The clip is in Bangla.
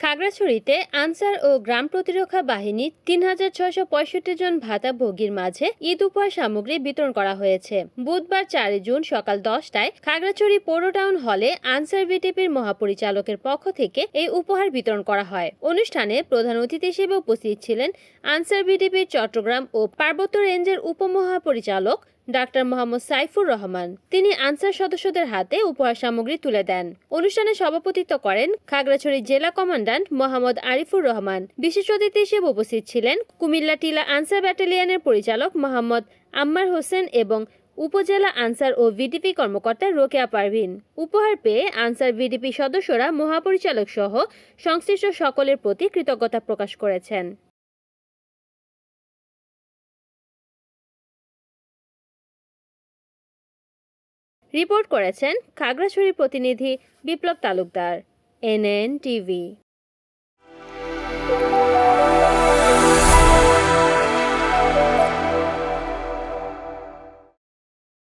খাগড়াছড়িতে আনসার ও গ্রাম প্রতিরক্ষা বাহিনী ৩,৬৬৫ জন ভাতাভোগীর মাঝে ঈদ উপহার সামগ্রী বিতরণ করা হয়েছে। বুধবার ৪ জুন সকাল ১০টায় খাগড়াছড়ি পৌর টাউন হলে আনসার বিটিপির মহাপরিচালকের পক্ষ থেকে এই উপহার বিতরণ করা হয়। অনুষ্ঠানে প্রধান অতিথি হিসেবে উপস্থিত ছিলেন আনসার বিটিপির চট্টগ্রাম ও পার্বত্য রেঞ্জের উপমহাপরিচালক ডাক্তার মোহাম্মদ সাইফুর রহমান। তিনি আনসার সদস্যদের হাতে উপহার সামগ্রী তুলে দেন। অনুষ্ঠানে সভাপতিত্ব করেন খাগড়াছড়ি জেলা কমান্ড্যান্ট মোহাম্মদ আরিফুর রহমান। বিশেষ অতিথি হিসেবে উপস্থিত ছিলেন কুমিল্লা টিলা আনসার ব্যাটালিয়নের পরিচালক মোহাম্মদ আম্মার হোসেন এবং উপজেলা আনসার ও ভিডিপি কর্মকর্তা রোকেয়া পারভিন। উপহার পেয়ে আনসার ভিডিপি সদস্যরা মহাপরিচালক সহ সংশ্লিষ্ট সকলের প্রতি কৃতজ্ঞতা প্রকাশ করেছেন। রিপোর্ট করেছেন খাগড়াছড়ির প্রতিনিধি বিপ্লব তালুকদার, NN টিভি।